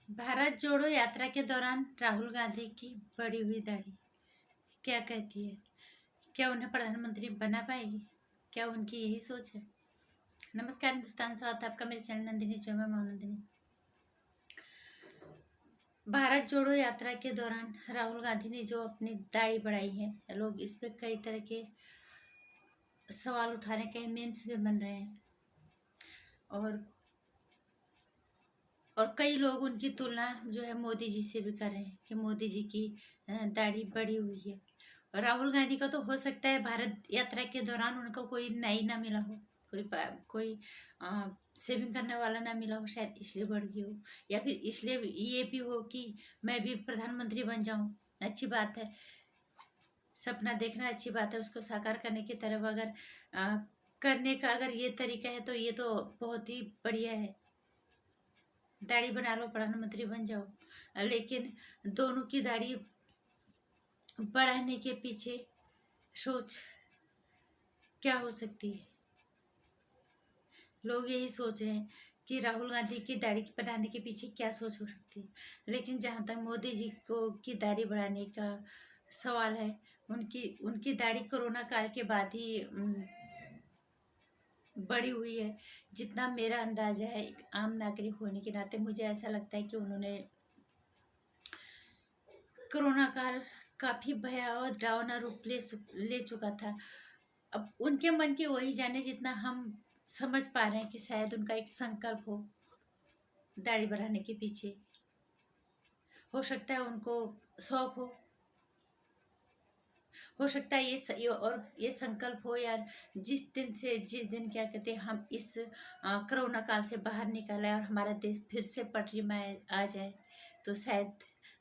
भारत जोड़ो यात्रा के दौरान राहुल गांधी की बढ़ी हुई दाढ़ी क्या कहती है? क्या उन्हें प्रधानमंत्री बना पाएगी? क्या उनकी यही सोच है? नमस्कार हिंदुस्तान, स्वागत है आपका मेरे चैनल नंदिनी जो मैं नंदिनी। भारत जोड़ो यात्रा के दौरान राहुल गांधी ने जो अपनी दाढ़ी बढ़ाई है, लोग इस पे कई तरह के सवाल उठा रहे हैं, कई मीम्स भी बन रहे हैं और कई लोग उनकी तुलना जो है मोदी जी से भी कर रहे हैं कि मोदी जी की दाढ़ी बढ़ी हुई है। और राहुल गांधी का तो हो सकता है भारत यात्रा के दौरान उनको कोई नाई ना मिला हो, कोई सेविंग करने वाला ना मिला हो, शायद इसलिए बढ़ गई हो, या फिर इसलिए ये भी हो कि मैं भी प्रधानमंत्री बन जाऊं। अच्छी बात है, सपना देखना अच्छी बात है, उसको साकार करने की तरफ अगर करने का अगर ये तरीका है तो ये तो बहुत ही बढ़िया है। दाढ़ी बना लो, प्रधानमंत्री बन जाओ। लेकिन दोनों की दाढ़ी बढ़ाने के पीछे सोच क्या हो सकती है? लोग यही सोच रहे हैं कि राहुल गांधी की दाढ़ी बढ़ाने के पीछे क्या सोच हो सकती है। लेकिन जहाँ तक मोदी जी को की दाढ़ी बढ़ाने का सवाल है, उनकी उनकी दाढ़ी कोरोना काल के बाद ही बढ़ी हुई है। जितना मेरा अंदाजा है, एक आम नागरिक होने के नाते मुझे ऐसा लगता है कि उन्होंने कोरोना काल काफी भयावह डरावना रूप ले चुका था। अब उनके मन की वही जाने, जितना हम समझ पा रहे हैं कि शायद उनका एक संकल्प हो दाढ़ी बढ़ाने के पीछे। हो सकता है उनको शौक हो सकता है ये संकल्प हो यार, जिस दिन क्या कहते हैं, हम इस कोरोना काल से बाहर निकले और हमारा देश फिर से पटरी में आ जाए, तो शायद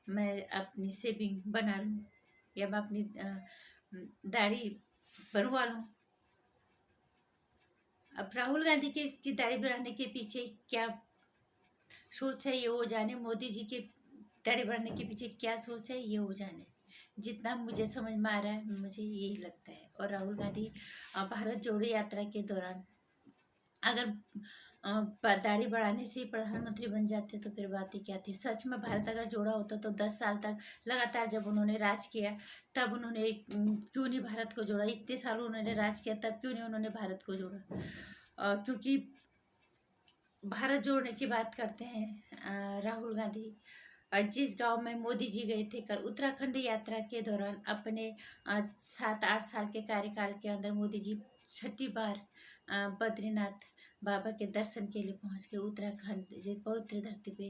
मैं अपनी सेविंग बना लूँ या मैं अपनी दाढ़ी बनवा लूँ। अब राहुल गांधी के इसकी दाढ़ी बढ़ाने के पीछे क्या सोच है ये वो जाने, मोदी जी के दाढ़ी बढ़ाने के पीछे क्या सोच है ये वो जाने। जितना मुझे समझ में आ रहा है मुझे यही लगता है। और राहुल गांधी भारत जोड़ो यात्रा के दौरान अगर दाढ़ी बढ़ाने से ही प्रधानमंत्री बन जाते तो फिर बात ही क्या थी। सच में भारत अगर जोड़ा होता तो 10 साल तक लगातार जब उन्होंने राज किया तब उन्होंने क्यों नहीं भारत को जोड़ा? इतने साल उन्होंने राज किया तब क्यों नहीं उन्होंने भारत को जोड़ा? क्योंकि भारत जोड़ने की बात करते हैं राहुल गांधी, जिस गांव में मोदी जी गए थे कर उत्तराखंड यात्रा के दौरान अपने 7-8 साल के कार्यकाल के अंदर मोदी जी 6ठी बार बद्रीनाथ बाबा के दर्शन के लिए पहुंच गए। उत्तराखंड जो पवित्र धरती पे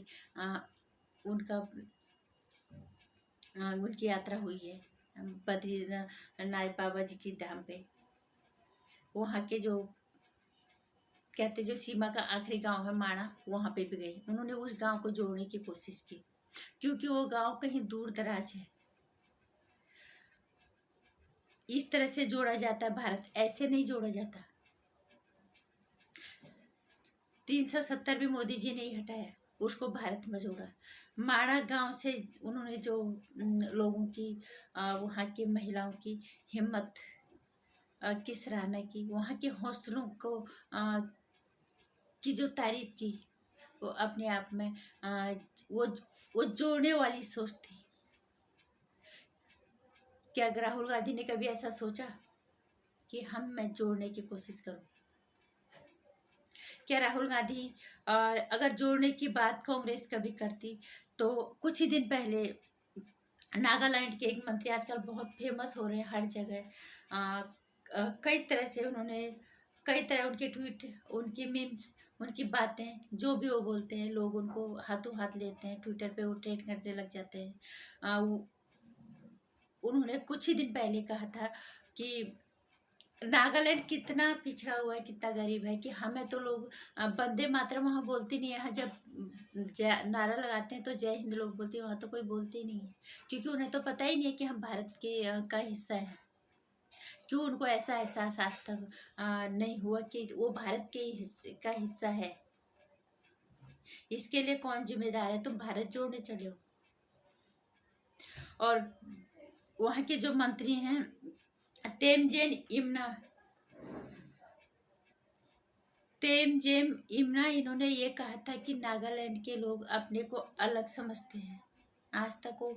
उनका उनकी यात्रा हुई है बद्रीनाथ बाबा जी की धाम पे। वहाँ के जो कहते जो सीमा का आखिरी गांव है माणा, वहाँ पे भी गई। उन्होंने उस गांव को जोड़ने की कोशिश की क्योंकि वो गांव कहीं दूर दराज है। इस तरह से जोड़ा जाता है भारत, ऐसे नहीं जोड़ा जाता। 370 भी मोदी जी ने ही हटाया, उसको भारत में जोड़ा। माणा गांव से उन्होंने जो लोगों की वहाँ की महिलाओं की हिम्मत की सराहना की, वहाँ के हौसलों को की जो तारीफ की, वो अपने आप में वो वो जोड़ने वाली सोच थी। क्या राहुल गांधी ने कभी ऐसा सोचा कि मैं जोड़ने की कोशिश करूं? क्या राहुल गांधी अगर जोड़ने की बात कांग्रेस कभी करती तो कुछ ही दिन पहले नागालैंड के एक मंत्री आजकल बहुत फेमस हो रहे हैं हर जगह, कई तरह से उन्होंने कई तरह उनके ट्वीट, उनके मीम्स, उनकी बातें, जो भी वो बोलते हैं लोग उनको हाथों हाथ लेते हैं, ट्विटर पे वो ट्रेंड करने लग जाते हैं। उन्होंने कुछ ही दिन पहले कहा था कि नागालैंड कितना पिछड़ा हुआ है, कितना गरीब है, कि हमें तो लोग वंदे मातरम वहाँ बोलते नहीं है। यहाँ जब नारा लगाते हैं तो जय हिंद लोग बोलते हैं, वहाँ तो कोई बोलते ही नहीं है क्योंकि उन्हें तो पता ही नहीं है कि हम भारत के का हिस्सा है। क्यों उनको ऐसा एहसास आज तक नहीं हुआ कि वो भारत के हिस्से का हिस्सा है? इसके लिए कौन जिम्मेदार है? तुम भारत जोड़ने चले हो। और वहाँ के जो मंत्री हैं तेमजेन इमना, तेम जेम इमना इन्होंने ये कहा था कि नागालैंड के लोग अपने को अलग समझते हैं। आज तक वो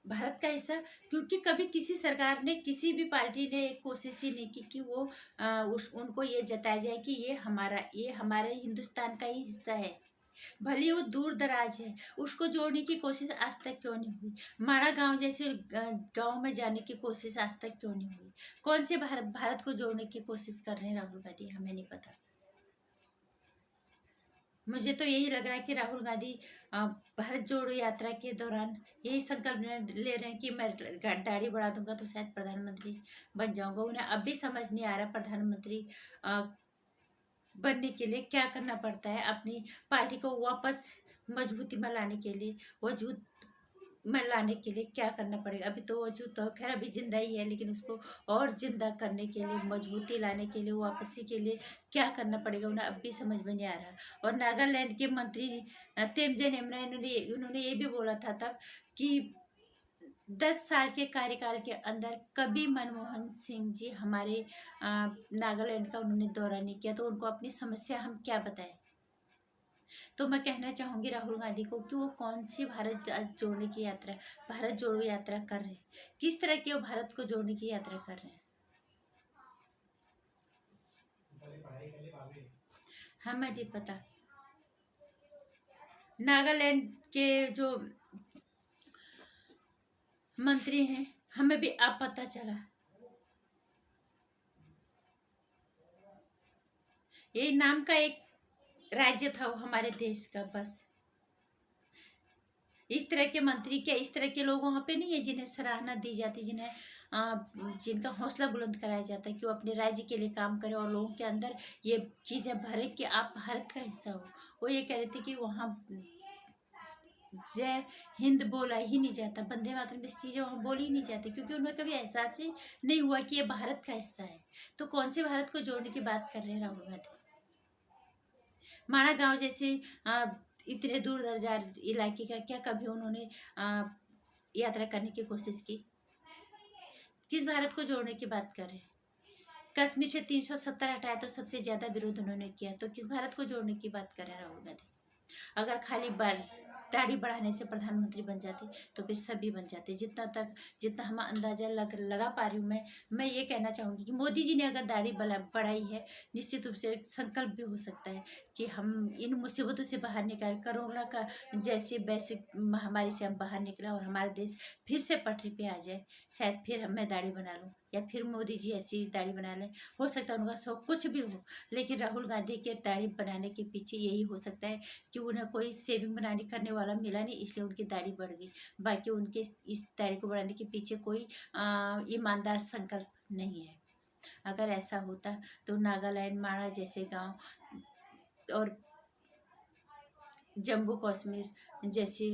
भारत का हिस्सा, क्योंकि कभी किसी सरकार ने, किसी भी पार्टी ने कोशिश ही नहीं की कि वो उनको ये जताया जाए कि ये हमारे हिंदुस्तान का ही हिस्सा है। भले वो दूर दराज है, उसको जोड़ने की कोशिश आज तक क्यों नहीं हुई? माड़ा गांव जैसे गांव में जाने की कोशिश आज तक क्यों नहीं हुई? कौन से भारत को जोड़ने की कोशिश कर रहे हैं राहुल गांधी? हमें नहीं पता। मुझे तो यही लग रहा है कि राहुल गांधी भारत जोड़ो यात्रा के दौरान यही संकल्प ले रहे हैं कि मैं दाढ़ी बढ़ा दूंगा तो शायद प्रधानमंत्री बन जाऊंगा। उन्हें अब भी समझ नहीं आ रहा प्रधानमंत्री बनने के लिए क्या करना पड़ता है। अपनी पार्टी को वापस मजबूती में लाने के लिए, वजूद में लाने के लिए क्या करना पड़ेगा? अभी तो वजूद तो खैर अभी जिंदा ही है, लेकिन उसको और जिंदा करने के लिए, मजबूती लाने के लिए, वापसी के लिए क्या करना पड़ेगा, उन्हें अब भी समझ में नहीं आ रहा। और नागालैंड के मंत्री तेमजे नेमरा, उन्होंने ये भी बोला था तब कि 10 साल के कार्यकाल के अंदर कभी मनमोहन सिंह जी हमारे नागालैंड का उन्होंने दौरा नहीं किया, तो उनको अपनी समस्या हम क्या बताएं? तो मैं कहना चाहूंगी राहुल गांधी को कि वो कौन सी भारत जोड़ने की यात्रा, भारत जोड़ो यात्रा कर रहे हैं, किस तरह की वो भारत को जोड़ने की यात्रा कर रहे हैं, हमें नहीं पता। नागालैंड के जो मंत्री हैं, हमें भी अब पता चला। ये नाम का एक राज्य था वो हमारे देश का, बस। इस तरह के मंत्री, क्या इस तरह के लोग वहाँ पे नहीं है जिन्हें सराहना दी जाती, जिनका हौसला बुलंद कराया जाता है कि वो अपने राज्य के लिए काम करें और लोगों के अंदर ये चीज़ें भरे कि आप भारत का हिस्सा हो। वो ये कह रहे थे कि वहाँ जय हिंद बोला ही नहीं जाता, वंदे मातरम इस चीज़ें वहाँ बोली ही नहीं जाती, क्योंकि उन्हें कभी एहसास ही नहीं हुआ कि ये भारत का हिस्सा है। तो कौन से भारत को जोड़ने की बात कर रहे हैं राहुल गांधी? माड़ा गांव जैसे इतने दूर दराज इलाके का क्या कभी उन्होंने यात्रा करने की कोशिश की? किस भारत को जोड़ने की बात कर रहे हैं? कश्मीर से 370 हटाया तो सबसे ज्यादा विरोध उन्होंने किया, तो किस भारत को जोड़ने की बात कर रहे हैं राहुल गांधी? अगर खाली दाढ़ी बढ़ाने से प्रधानमंत्री बन जाते तो फिर सभी बन जाते। जितना हम अंदाजा लगा पा रही हूँ मैं ये कहना चाहूँगी कि मोदी जी ने अगर दाढ़ी बढ़ाई है, निश्चित रूप से एक संकल्प भी हो सकता है कि हम इन मुसीबतों से बाहर निकाल, कोरोना का जैसे वैश्विक महामारी से हम बाहर निकलें और हमारा देश फिर से पटरी पे आ जाए। शायद फिर मैं दाढ़ी बना लूँ या फिर मोदी जी ऐसी दाढ़ी बना लें, हो सकता है उनका शौक कुछ भी हो। लेकिन राहुल गांधी के दाढ़ी बनाने के पीछे यही हो सकता है कि उन्हें कोई सेविंग बनाने करने वाला मिला नहीं, इसलिए उनकी दाढ़ी बढ़ गई। बाकी उनके इस दाढ़ी को बढ़ाने के पीछे कोई ईमानदार संकल्प नहीं है। अगर ऐसा होता तो नागालैंड, माड़ा जैसे गांव और जम्मू कश्मीर जैसे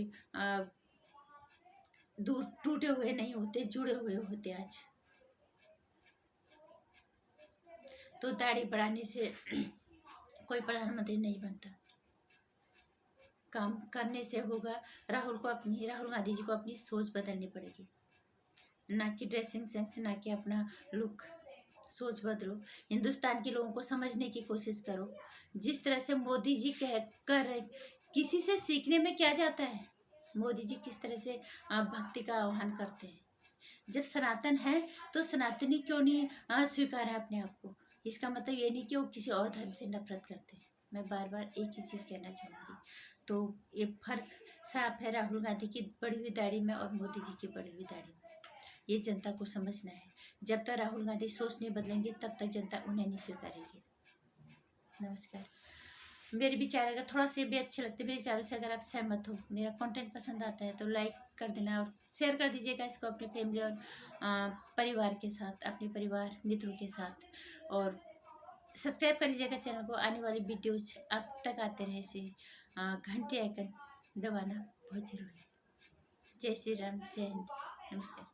दूर टूटे हुए नहीं होते, जुड़े हुए होते आज। तो दाढ़ी बढ़ाने से कोई प्रधानमंत्री नहीं बनता, काम करने से होगा। राहुल गांधी जी को अपनी सोच बदलनी पड़ेगी, ना कि ड्रेसिंग सेंस, ना कि अपना लुक। सोच बदलो, हिंदुस्तान के लोगों को समझने की कोशिश करो। जिस तरह से मोदी जी कह कर रहे, किसी से सीखने में क्या जाता है? मोदी जी किस तरह से भक्ति का आह्वान करते हैं। जब सनातन है तो सनातनी क्यों नहीं स्वीकार है अपने आप को? इसका मतलब ये नहीं कि वो किसी और धर्म से नफरत करते हैं। मैं बार बार एक ही चीज़ कहना चाहूँगी। तो ये फर्क साफ है राहुल गांधी की बढ़ी हुई दाढ़ी में और मोदी जी की बढ़ी हुई दाढ़ी में। ये जनता को समझना है। जब तक राहुल गांधी सोच नहीं बदलेंगे तब तक जनता उन्हें नहीं स्वीकारेगी। नमस्कार। मेरे विचार अगर थोड़ा से भी अच्छे लगते, मेरे विचारों से अगर आप सहमत हो, मेरा कंटेंट पसंद आता है तो लाइक कर देना और शेयर कर दीजिएगा इसको अपनी फैमिली और परिवार के साथ, अपने परिवार मित्रों के साथ। और सब्सक्राइब कर लीजिएगा चैनल को, आने वाली वीडियोज आप तक आते रहे से घंटे आइकन दबाना बहुत ज़रूरी है। जय श्री राम, जय हिंद, नमस्कार।